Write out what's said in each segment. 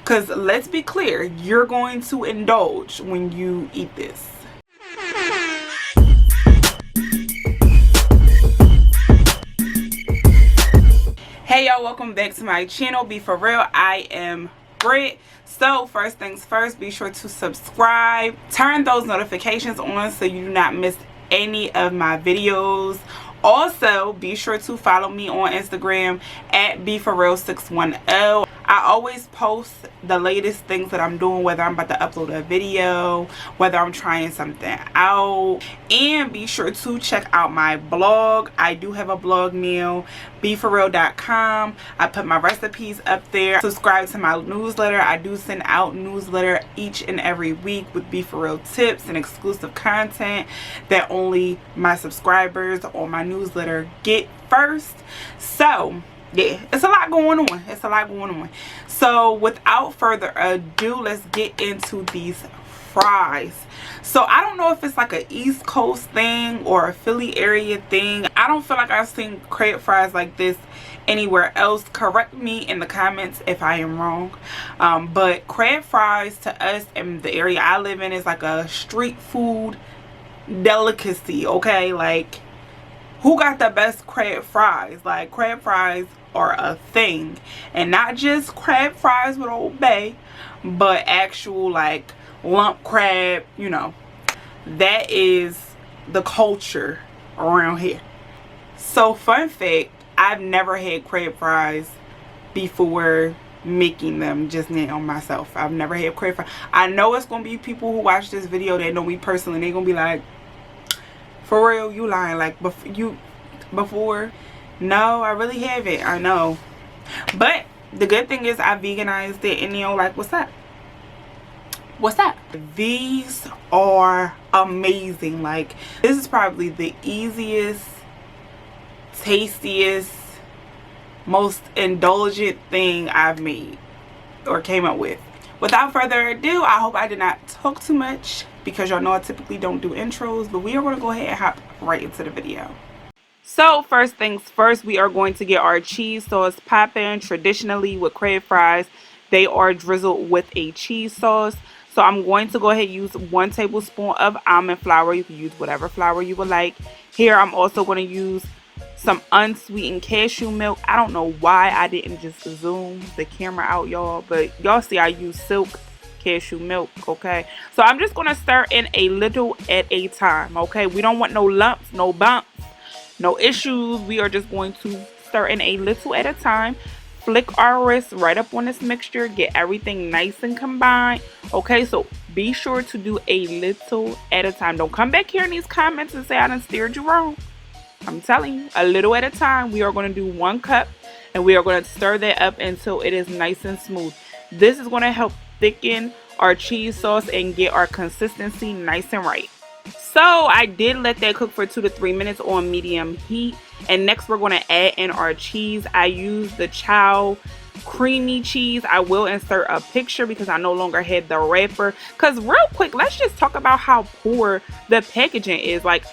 Because let's be clear, you're going to indulge when you eat this. Hey y'all, welcome back to my channel, Bforeal. I am Britt. So first things first, be sure to subscribe, turn those notifications on so you do not miss any of my videos. Also, be sure to follow me on Instagram at Bforeal610. I always post the latest things that I'm doing, whether I'm about to upload a video, whether I'm trying something out. And be sure to check out my blog. I do have a blog now, Bforeal.com. I put my recipes up there. Subscribe to my newsletter. I do send out newsletter each and every week with Bforeal tips and exclusive content that only my subscribers on my newsletter get first. So yeah, it's a lot going on. It's a lot going on. So without further ado, let's get into these fries. So I don't know if it's like a East Coast thing or a Philly area thing. I don't feel like I've seen crab fries like this anywhere else. Correct me in the comments if I am wrong. But crab fries to us in the area I live in is like a street food delicacy, okay? Like, who got the best crab fries? Like, crab fries are a thing. And not just crab fries with Old Bay, but actual like lump crab, you know. That is the culture around here. So fun fact, I've never had crab fries before making them just now myself. I've never had crab fries. I know it's going to be people who watch this video that know me personally. They're going to be like, for real, you lying. Like, before? No, I really haven't. I know. But the good thing is I veganized it, and you know, like, what's up? What's up? These are amazing. Like, this is probably the easiest, tastiest, most indulgent thing I've made or came up with. Without further ado, I hope I did not talk too much, because y'all know I typically don't do intros, but we are going to go ahead and hop right into the video. So first things first, we are going to get our cheese sauce popping. Traditionally with crab fries, they are drizzled with a cheese sauce. So I'm going to go ahead and use 1 tablespoon of almond flour. You can use whatever flour you would like. Here I'm also going to use some unsweetened cashew milk. I don't know why I didn't just zoom the camera out, y'all, but y'all see I use silk cashew milk, okay? So I'm just going to stir in a little at a time, okay? We don't want no lumps, no bumps, no issues. We are just going to stir in a little at a time. Flick our wrist right up on this mixture. Get everything nice and combined. Okay, so be sure to do a little at a time. Don't come back here in these comments and say I done steered you wrong. I'm telling you, a little at a time. We are going to do 1 cup, and we are going to stir that up until it is nice and smooth. This is going to help thicken our cheese sauce and get our consistency nice and right. So I did let that cook for 2 to 3 minutes on medium heat. And next we're going to add in our cheese. I use the Chow creamy cheese. I will insert a picture because I no longer had the wrapper. Because real quick, let's just talk about how poor the packaging is. Like,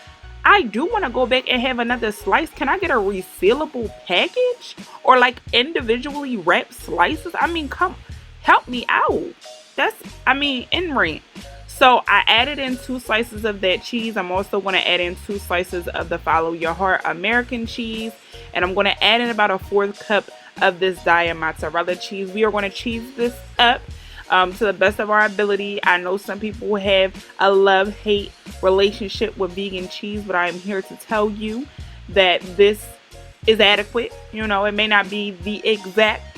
I do want to go back and have another slice. Can I get a resealable package? Or like individually wrapped slices? I mean, come help me out. That's, I mean, in rent. So I added in 2 slices of that cheese. I'm also going to add in 2 slices of the Follow Your Heart American cheese. And I'm going to add in about a 4th cup of this Diet mozzarella cheese. We are going to cheese this up to the best of our ability. I know some people have a love-hate relationship with vegan cheese, but I am here to tell you that this is adequate. You know, it may not be the exact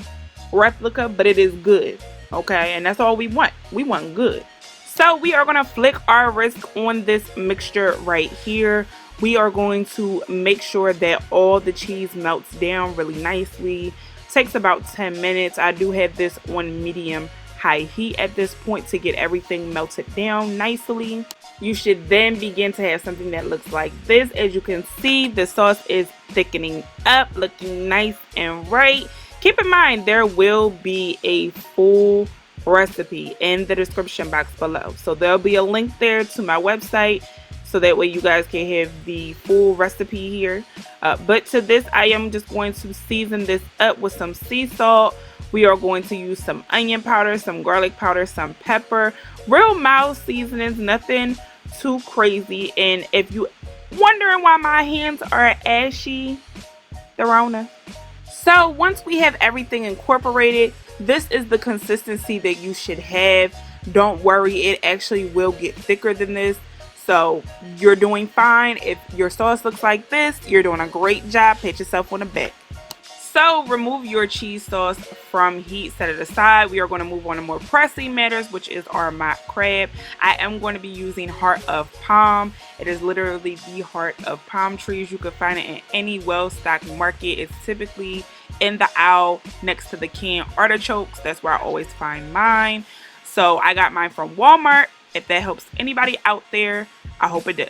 replica, but it is good. Okay, and that's all we want. We want good. So we are going to flick our wrist on this mixture right here. We are going to make sure that all the cheese melts down really nicely. Takes about 10 minutes. I do have this on medium high heat at this point to get everything melted down nicely. You should then begin to have something that looks like this. As you can see, the sauce is thickening up, looking nice and right. Keep in mind, there will be a full recipe in the description box below, so there'll be a link there to my website, so that way you guys can have the full recipe here. But to this, I am just going to season this up with some sea salt, We are going to use some onion powder, some garlic powder, some pepper, real mild seasonings, nothing too crazy. And if you wondering why my hands are ashy, the Rona. So once we have everything incorporated, this is the consistency that you should have. Don't worry, it actually will get thicker than this. So you're doing fine. If your sauce looks like this, you're doing a great job. Pat yourself on the back. So remove your cheese sauce from heat, set it aside. We are going to move on to more pressing matters, which is our mock crab. I am going to be using heart of palm. It is literally the heart of palm trees. You can find it in any well-stocked market. It's typically in the aisle next to the canned artichokes. That's where I always find mine. So I got mine from Walmart. If that helps anybody out there, I hope it does.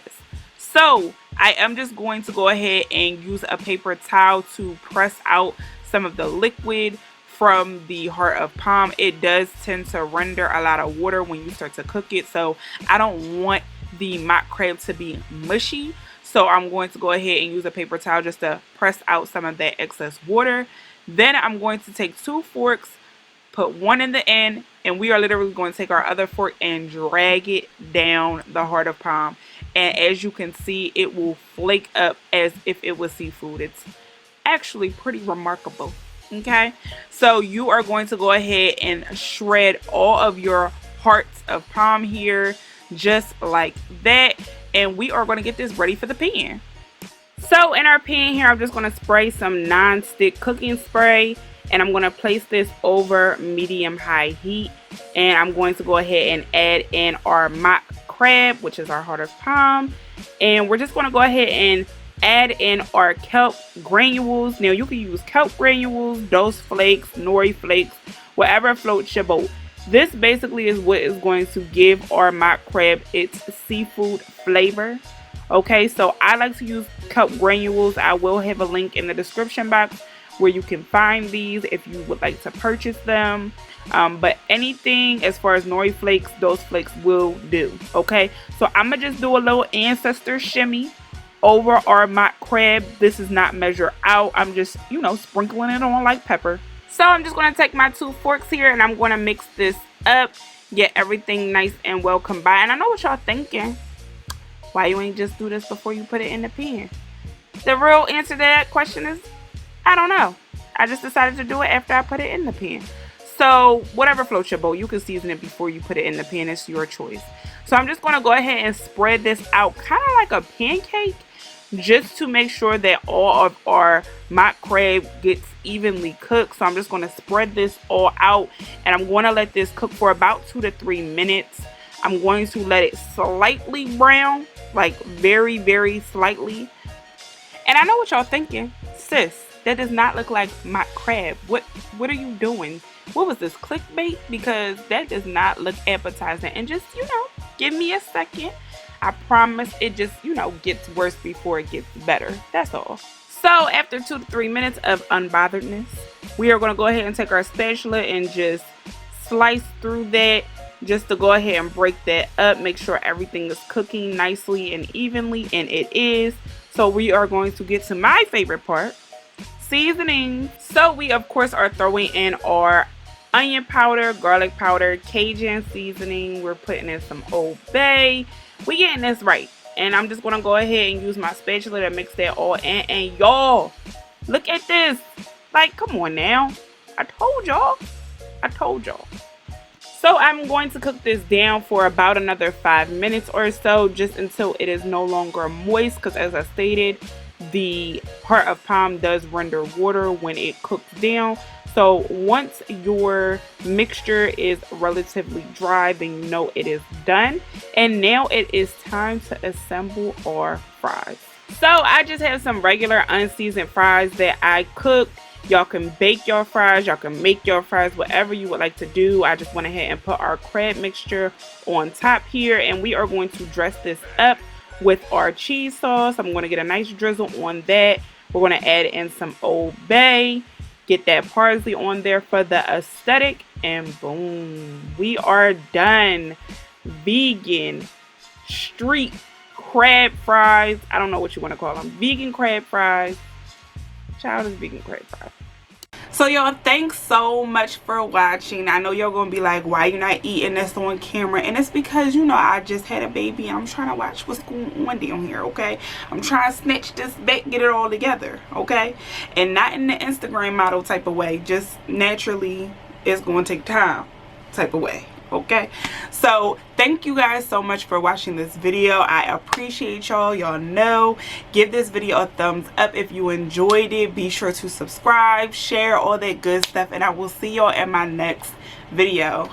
So I am just going to go ahead and use a paper towel to press out some of the liquid from the heart of palm. It does tend to render a lot of water when you start to cook it, so I don't want the mock crab to be mushy. So I'm going to go ahead and use a paper towel just to press out some of that excess water. Then I'm going to take 2 forks, put one in the end, and we are literally going to take our other fork and drag it down the heart of palm. And as you can see, it will flake up as if it was seafood. It's actually pretty remarkable. Okay, so you are going to go ahead and shred all of your hearts of palm here, just like that. And we are going to get this ready for the pan. So in our pan here, I'm just going to spray some non-stick cooking spray. And I'm going to place this over medium-high heat. And I'm going to go ahead and add in our mock crab, which is our heart of palm. And we're just going to go ahead and add in our kelp granules. Now you can use kelp granules, dose flakes, nori flakes, whatever floats your boat. This basically is what is going to give our mock crab its seafood flavor. Okay, so I like to use kelp granules. I will have a link in the description box where you can find these if you would like to purchase them. But anything as far as nori flakes, those flakes will do. Okay, so I'm gonna just do a little ancestor shimmy over our mock crab. This is not measured out. I'm just, you know, sprinkling it on like pepper. So I'm just gonna take my 2 forks here and I'm gonna mix this up, get everything nice and well combined. I know what y'all thinking. Why you ain't just do this before you put it in the pan? The real answer to that question is, I don't know. I just decided to do it after I put it in the pan. So whatever floats your boat, you can season it before you put it in the pan. It's your choice. So I'm just going to go ahead and spread this out kind of like a pancake, just to make sure that all of our mock crab gets evenly cooked. So I'm just going to spread this all out, and I'm going to let this cook for about 2 to 3 minutes. I'm going to let it slightly brown, like very, very slightly. And I know what y'all thinking, sis. That does not look like mock crab. What are you doing? What was this, clickbait? Because that does not look appetizing. And just, you know, give me a second. I promise it just, you know, gets worse before it gets better. That's all. So after 2 to 3 minutes of unbotheredness, we are going to go ahead and take our spatula and just slice through that, just to go ahead and break that up. Make sure everything is cooking nicely and evenly, and it is. So we are going to get to my favorite part, seasoning. So we of course are throwing in our onion powder, garlic powder, Cajun seasoning. We're putting in some Old Bay. We getting this right. And I'm just going to go ahead and use my spatula to mix that all in. And y'all, look at this. Like, come on now. I told y'all. So I'm going to cook this down for about another 5 minutes or so, just until it is no longer moist, because as I stated, the heart of palm does render water when it cooks down. So once your mixture is relatively dry, then you know it is done. And now it is time to assemble our fries. So I just have some regular unseasoned fries that I cooked. Y'all can bake your fries, y'all can make your fries, whatever you would like to do. I just went ahead and put our crab mixture on top here, and we are going to dress this up with our cheese sauce. I'm going to get a nice drizzle on that. We're going to add in some Old Bay, get that parsley on there for the aesthetic, and boom, we are done. Vegan street crab fries. I don't know what you want to call them. Vegan crab fries. Child is vegan crab fries. So y'all, thanks so much for watching. I know y'all gonna be like, why you not eating this on camera? And it's because, you know, I just had a baby and I'm trying to watch what's going on down here, okay? I'm trying to snatch this back, get it all together, okay? And not in the Instagram model type of way, just naturally it's gonna take time type of way. Okay, so thank you guys so much for watching this video. I appreciate y'all. Know, give this video a thumbs up if you enjoyed it. Be sure to subscribe, share, all that good stuff, and I will see y'all in my next video.